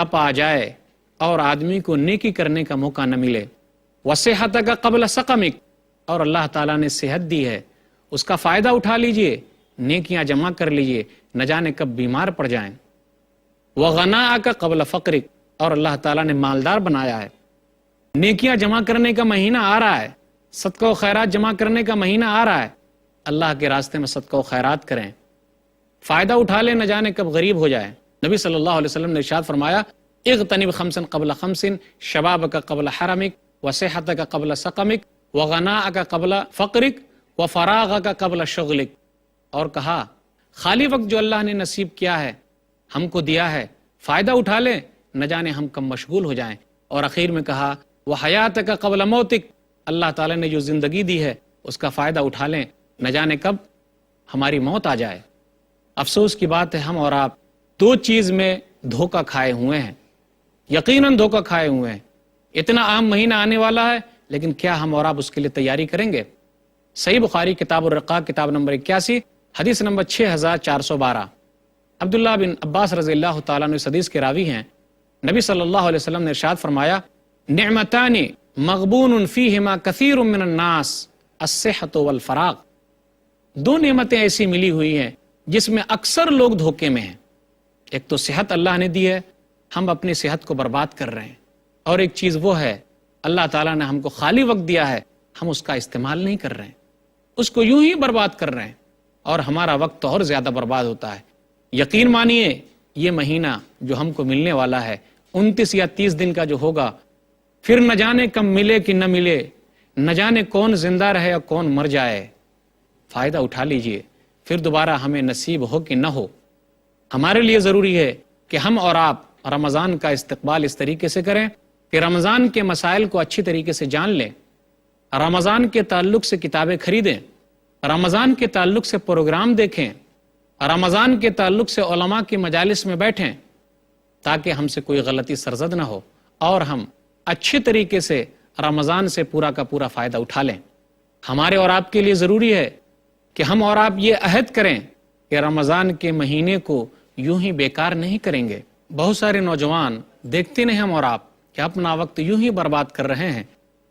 اب آ جائے اور آدمی کو نیکی کرنے کا موقع نہ ملے، وصحتک قبل سقمک، اور اللہ تعالیٰ نے صحت دی ہے، اس کا فائدہ اٹھا لیجئے، نیکیاں جمع کر لیجئے، نہ جانے کب بیمار پڑ جائیں، وغناءک قبل فقرک، اور اللہ تعالیٰ نے مالدار بنایا ہے، نیکیاں جمع کرنے کا مہینہ آ رہا ہے، صدقہ و خیرات جمع کرنے کا مہینہ آ رہا ہے، اللہ کے راستے میں صدقہ و خیرات کریں، فائدہ اٹھا لیں، نہ جانے کب غریب ہو جائے۔ نبی صلی اللہ علیہ وسلم نے ارشاد فرمایا، اغتنم خمسا قبل خمس، شبابک قبل حرمک، وصحتک قبل سقمک، وغناءک قبل فقرک، وفراغک قبل شغلک، اور کہا خالی وقت جو اللہ نے نصیب کیا ہے، ہم کو دیا ہے، فائدہ اٹھا لیں، نہ جانے ہم کب مشغول ہو جائیں، اور اخیر میں کہا وحیاتک قبل موتک، اللہ تعالیٰ نے جو زندگی دی ہے اس کا فائدہ اٹھا لیں، نہ جانے کب ہماری موت آ جائے۔ افسوس کی بات ہے، ہم اور آپ دو چیز میں دھوکہ کھائے ہوئے ہیں، یقیناً دھوکہ کھائے ہوئے ہیں۔ اتنا عام مہینہ آنے والا ہے، لیکن کیا ہم اور آپ اس کے لیے تیاری کریں گے؟ صحیح بخاری کتاب الرقاق کتاب نمبر 81 حدیث نمبر 6412، عبداللہ بن عباس رضی اللہ تعالیٰ عنہ اس حدیث کے راوی ہیں، نبی صلی اللہ علیہ وسلم نے ارشاد فرمایا، نعمتان مغبون فیہما کثیر من الناس، الصحۃ والفراغ، دو نعمتیں ایسی ملی ہوئی ہیں جس میں اکثر لوگ دھوکے میں ہیں۔ ایک تو صحت اللہ نے دی ہے، ہم اپنی صحت کو برباد کر رہے ہیں، اور ایک چیز وہ ہے اللہ تعالیٰ نے ہم کو خالی وقت دیا ہے، ہم اس کا استعمال نہیں کر رہے ہیں، اس کو یوں ہی برباد کر رہے ہیں، اور ہمارا وقت تو اور زیادہ برباد ہوتا ہے۔ یقین مانیے یہ مہینہ جو ہم کو ملنے والا ہے 29 یا 30 دن کا جو ہوگا، پھر نہ جانے کب ملے کہ نہ ملے، نہ جانے کون زندہ رہے یا کون مر جائے۔ فائدہ اٹھا لیجئے، پھر دوبارہ ہمیں نصیب ہو کہ نہ ہو۔ ہمارے لیے ضروری ہے کہ ہم اور آپ رمضان کا استقبال اس طریقے سے کریں کہ رمضان کے مسائل کو اچھی طریقے سے جان لیں، رمضان کے تعلق سے کتابیں خریدیں، رمضان کے تعلق سے پروگرام دیکھیں، رمضان کے تعلق سے علماء کی مجالس میں بیٹھیں، تاکہ ہم سے کوئی غلطی سرزد نہ ہو اور ہم اچھے طریقے سے رمضان سے پورا کا پورا فائدہ اٹھا لیں۔ ہمارے اور آپ کے لیے ضروری ہے کہ ہم اور آپ یہ عہد کریں کہ رمضان کے مہینے کو یوں ہی بیکار نہیں کریں گے۔ بہت سارے نوجوان دیکھتے نہیں ہم اور آپ کہ اپنا وقت یوں ہی برباد کر رہے ہیں،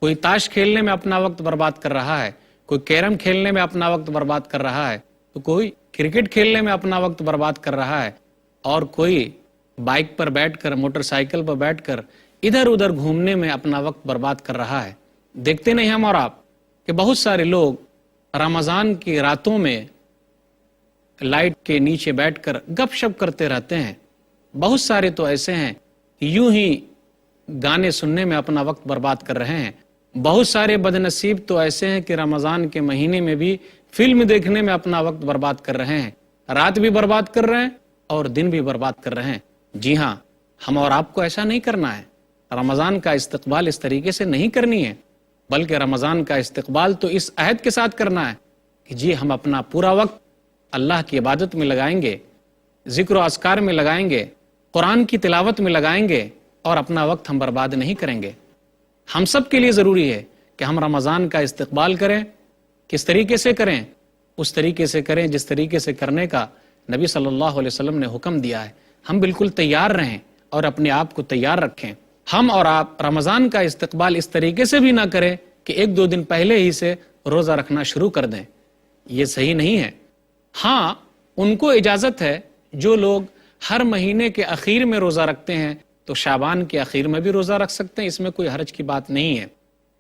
کوئی تاش کھیلنے میں اپنا وقت برباد کر رہا ہے، کوئی کیرم کھیلنے میں اپنا وقت برباد کر رہا ہے، تو کوئی کرکٹ کھیلنے میں اپنا وقت برباد کر رہا ہے، اور کوئی بائک پر بیٹھ کر، موٹر سائیکل پر بیٹھ کر ادھر ادھر گھومنے میں اپنا وقت برباد کر رہا ہے۔ دیکھتے نہیں ہم اور آپ کہ بہت سارے لوگ رمضان کی راتوں میں لائٹ کے نیچے بیٹھ کر گپ شپ کرتے رہتے ہیں، بہت سارے تو ایسے ہیں یوں ہی گانے سننے میں اپنا وقت برباد کر رہے ہیں، بہت سارے بد نصیب تو ایسے ہیں کہ رمضان کے مہینے میں بھی فلم دیکھنے میں اپنا وقت برباد کر رہے ہیں، رات بھی برباد کر رہے ہیں اور دن بھی برباد کر رہے ہیں۔ جی ہاں، ہم اور آپ کو ایسا نہیں کرنا ہے، رمضان کا استقبال اس طریقے سے نہیں کرنی ہے، بلکہ رمضان کا استقبال تو اس عہد کے ساتھ کرنا ہے کہ جی ہم اپنا پورا وقت اللہ کی عبادت میں لگائیں گے، ذکر و اذکار میں لگائیں گے، قرآن کی تلاوت میں لگائیں گے، اور اپنا وقت ہم برباد نہیں کریں گے۔ ہم سب کے لیے ضروری ہے کہ ہم رمضان کا استقبال کریں، کس طریقے سے کریں؟ اس طریقے سے کریں جس طریقے سے کرنے کا نبی صلی اللہ علیہ وسلم نے حکم دیا ہے۔ ہم بالکل تیار رہیں اور اپنے آپ کو تیار رکھیں۔ ہم اور آپ رمضان کا استقبال اس طریقے سے بھی نہ کریں کہ 1-2 دن پہلے ہی سے روزہ رکھنا شروع کر دیں، یہ صحیح نہیں ہے۔ ہاں، ان کو اجازت ہے جو لوگ ہر مہینے کے اخیر میں روزہ رکھتے ہیں تو شعبان کے اخیر میں بھی روزہ رکھ سکتے ہیں، اس میں کوئی حرج کی بات نہیں ہے،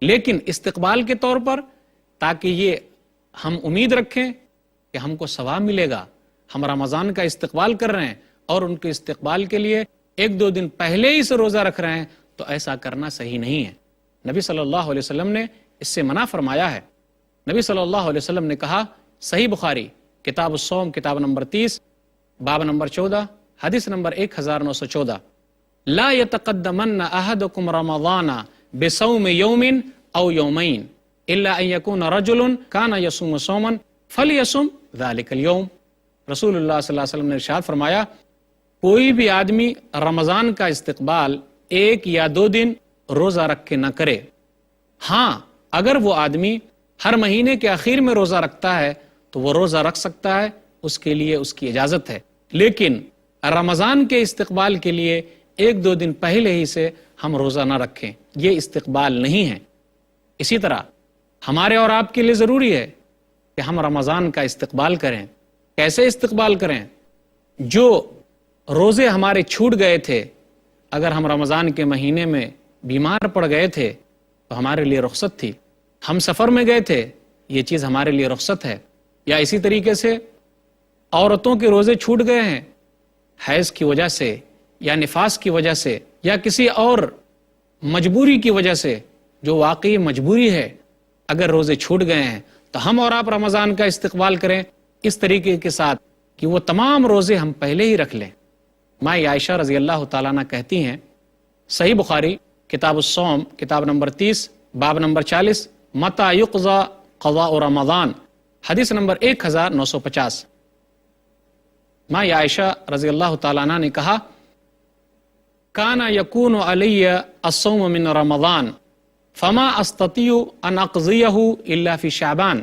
لیکن استقبال کے طور پر تاکہ یہ ہم امید رکھیں کہ ہم کو ثواب ملے گا، ہم رمضان کا استقبال کر رہے ہیں اور ان کے استقبال کے لیے 1-2 دن پہلے ہی سے روزہ رکھ رہے ہیں، تو ایسا کرنا صحیح نہیں ہے۔ نبی صلی اللہ علیہ وسلم نے اس سے منع فرمایا ہے۔ نبی صلی اللہ علیہ وسلم نے کہا، صحیح بخاری کتاب الصوم کتاب نمبر 30 باب نمبر 14 حدیث نمبر 1914، لا يتقدمن احدكم رمضان بصوم يوم او يومين الا ان يكون رجل كان يصوم صوما فليصم ذلك اليوم۔ رسول اللہ صلی اللہ علیہ وسلم نے ارشاد فرمایا، کوئی بھی آدمی رمضان کا استقبال 1 یا 2 دن روزہ رکھ کے نہ کرے۔ ہاں، اگر وہ آدمی ہر مہینے کے اخیر میں روزہ رکھتا ہے تو وہ روزہ رکھ سکتا ہے، اس کے لیے اس کی اجازت ہے، لیکن رمضان کے استقبال کے لیے ایک دو دن پہلے ہی سے ہم روزہ نہ رکھیں، یہ استقبال نہیں ہے۔ اسی طرح ہمارے اور آپ کے لیے ضروری ہے کہ ہم رمضان کا استقبال کریں۔ کیسے استقبال کریں؟ جو روزے ہمارے چھوٹ گئے تھے، اگر ہم رمضان کے مہینے میں بیمار پڑ گئے تھے تو ہمارے لیے رخصت تھی، ہم سفر میں گئے تھے، یہ چیز ہمارے لیے رخصت ہے۔ یا اسی طریقے سے عورتوں کے روزے چھوٹ گئے ہیں حیض کی وجہ سے یا نفاس کی وجہ سے یا کسی اور مجبوری کی وجہ سے، جو واقعی مجبوری ہے، اگر روزے چھوٹ گئے ہیں تو ہم اور آپ رمضان کا استقبال کریں اس طریقے کے ساتھ کہ وہ تمام روزے ہم پہلے ہی رکھ لیں۔ ماں عائشہ رضی اللہ تعالیٰ عنہ کہتی ہیں، صحیح بخاری کتاب الصوم کتاب نمبر 30 باب نمبر 40، متى يقضى قضاء رمضان، حدیث نمبر 1950۔ ماں عائشہ رضی اللہ تعالیٰ عنہ نے کہا، کان یکون علی الصوم من رمضان فما استطیع ان اقضیہ الا فی شعبان۔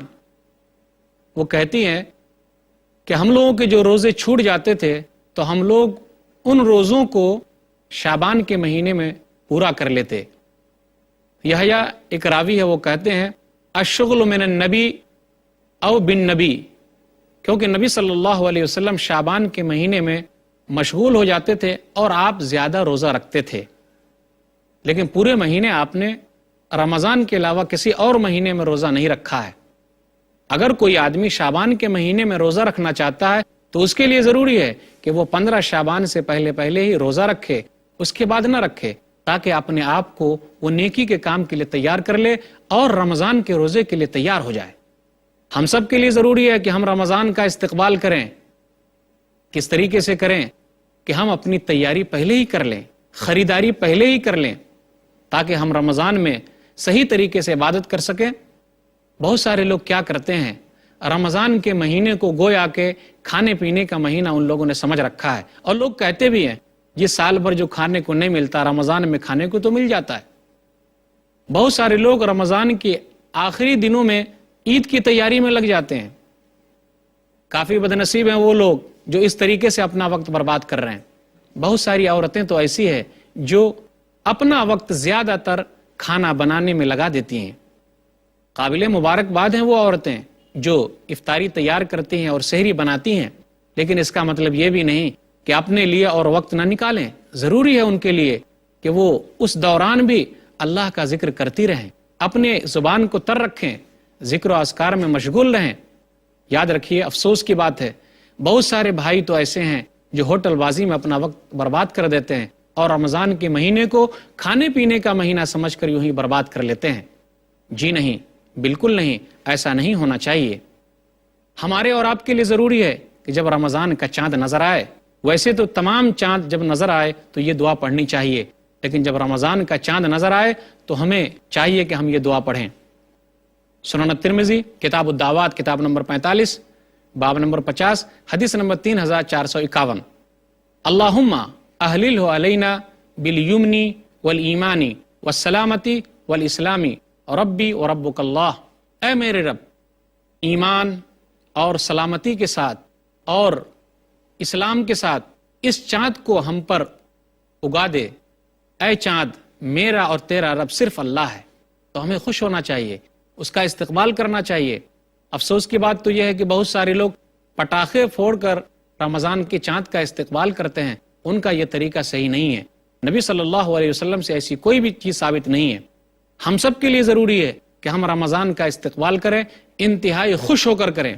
وہ کہتی ہیں کہ ہم لوگوں کے جو روزے چھوٹ جاتے تھے تو ہم لوگ ان روزوں کو شعبان کے مہینے میں پورا کر لیتے۔ یحییٰ ایک راوی ہے، وہ کہتے ہیں الشغل من النبی او بالنبی، کیونکہ نبی صلی اللہ علیہ وسلم شعبان کے مہینے میں مشغول ہو جاتے تھے اور آپ زیادہ روزہ رکھتے تھے، لیکن پورے مہینے آپ نے رمضان کے علاوہ کسی اور مہینے میں روزہ نہیں رکھا ہے۔ اگر کوئی آدمی شعبان کے مہینے میں روزہ رکھنا چاہتا ہے تو اس کے لیے ضروری ہے کہ وہ 15 شعبان سے پہلے ہی روزہ رکھے، اس کے بعد نہ رکھے، تاکہ اپنے آپ کو وہ نیکی کے کام کے لیے تیار کر لے اور رمضان کے روزے کے لیے تیار ہو جائے۔ ہم سب کے لیے ضروری ہے کہ ہم رمضان کا استقبال کریں۔ کس طریقے سے کریں؟ کہ ہم اپنی تیاری پہلے ہی کر لیں، خریداری پہلے ہی کر لیں، تاکہ ہم رمضان میں صحیح طریقے سے عبادت کر سکیں۔ بہت سارے لوگ کیا کرتے ہیں، رمضان کے مہینے کو گویا کہ کھانے پینے کا مہینہ ان لوگوں نے سمجھ رکھا ہے، اور لوگ کہتے بھی ہیں یہ سال بھر جو کھانے کو نہیں ملتا رمضان میں کھانے کو تو مل جاتا ہے۔ بہت سارے لوگ رمضان کے آخری دنوں میں عید کی تیاری میں لگ جاتے ہیں۔ کافی بدنصیب ہیں وہ لوگ جو اس طریقے سے اپنا وقت برباد کر رہے ہیں۔ بہت ساری عورتیں تو ایسی ہیں جو اپنا وقت زیادہ تر کھانا بنانے میں لگا دیتی ہیں۔ قابل مبارکباد ہیں وہ عورتیں جو افطاری تیار کرتی ہیں اور سحری بناتی ہیں، لیکن اس کا مطلب یہ بھی نہیں کہ اپنے لیے اور وقت نہ نکالیں۔ ضروری ہے ان کے لیے کہ وہ اس دوران بھی اللہ کا ذکر کرتی رہیں، اپنے زبان کو تر رکھیں، ذکر و اذکار میں مشغول رہیں۔ یاد رکھیے، افسوس کی بات ہے، بہت سارے بھائی تو ایسے ہیں جو ہوٹل بازی میں اپنا وقت برباد کر دیتے ہیں اور رمضان کے مہینے کو کھانے پینے کا مہینہ سمجھ کر یوں ہی برباد کر لیتے ہیں۔ جی نہیں، بالکل نہیں، ایسا نہیں ہونا چاہیے۔ ہمارے اور آپ کے لیے ضروری ہے کہ جب رمضان کا چاند نظر آئے، ویسے تو تمام چاند جب نظر آئے تو یہ دعا پڑھنی چاہیے، لیکن جب رمضان کا چاند نظر آئے تو ہمیں چاہیے کہ ہم یہ دعا پڑھیں۔ سنن الترمذی کتاب الدعوات کتاب نمبر 45 باب نمبر 50 حدیث نمبر 3451، اللہم اہللہ علینا بالیمن والایمان والسلامت والاسلام ربی و ربک اللہ۔ اے میرے رب، ایمان اور سلامتی کے ساتھ اور اسلام کے ساتھ اس چاند کو ہم پر اگا دے۔ اے چاند، میرا اور تیرا رب صرف اللہ ہے۔ تو ہمیں خوش ہونا چاہیے، اس کا استقبال کرنا چاہیے۔ افسوس کی بات تو یہ ہے کہ بہت سارے لوگ پٹاخے پھوڑ کر رمضان کے چاند کا استقبال کرتے ہیں، ان کا یہ طریقہ صحیح نہیں ہے۔ نبی صلی اللہ علیہ وسلم سے ایسی کوئی بھی چیز ثابت نہیں ہے۔ ہم سب کے لیے ضروری ہے کہ ہم رمضان کا استقبال کریں، انتہائی خوش ہو کر کریں،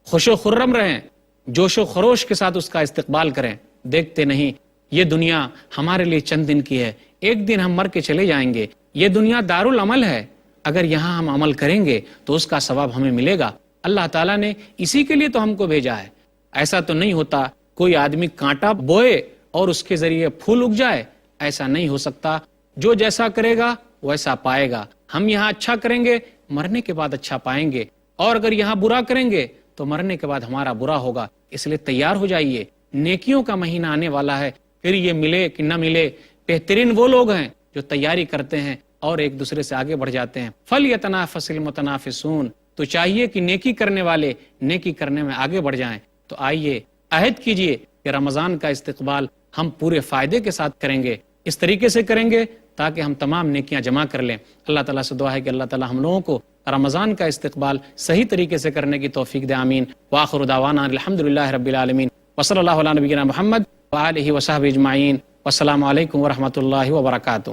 خوش و خرم رہیں، جوش و خروش کے ساتھ اس کا استقبال کریں۔ دیکھتے نہیں، یہ دنیا ہمارے لیے چند دن کی ہے، ایک دن ہم مر کے چلے جائیں گے۔ یہ دنیا دارالعمل ہے، اگر یہاں ہم عمل کریں گے تو اس کا ثواب ہمیں ملے گا۔ اللہ تعالیٰ نے اسی کے لیے تو ہم کو بھیجا ہے۔ ایسا تو نہیں ہوتا کوئی آدمی کانٹا بوئے اور اس کے ذریعے پھول اگ جائے، ایسا نہیں ہو سکتا۔ جو جیسا کرے گا ویسا پائے گا۔ ہم یہاں اچھا کریں گے، مرنے کے بعد اچھا پائیں گے، اور اگر یہاں برا کریں گے تو مرنے کے بعد ہمارا برا ہوگا۔ اس لیے تیار ہو جائیے، نیکیوں کا مہینہ آنے والا ہے، پھر یہ ملے کہ نہ ملے۔ بہترین وہ لوگ ہیں جو تیاری کرتے ہیں اور ایک دوسرے سے آگے بڑھ جاتے ہیں۔ فَلْيَتَنَافَسِ الْمُتَنَافِسُونَ، تو چاہیے کہ نیکی کرنے والے نیکی کرنے میں آگے بڑھ جائیں۔ تو آئیے عہد کیجئے کہ رمضان کا استقبال ہم پورے فائدے کے ساتھ کریں گے، اس طریقے سے کریں گے تاکہ ہم تمام نیکیاں جمع کر لیں۔ اللہ تعالیٰ سے دعا ہے کہ اللہ تعالیٰ ہم لوگوں کو رمضان کا استقبال صحیح طریقے سے کرنے کی توفیق دے، آمین۔ وآخر دعوانا الحمدللہ رب العالمین، وصلی اللہ علی نبینا محمد وآلہ وصحبہ اجمعین، والسلام علیکم ورحمۃ اللہ وبرکاتہ۔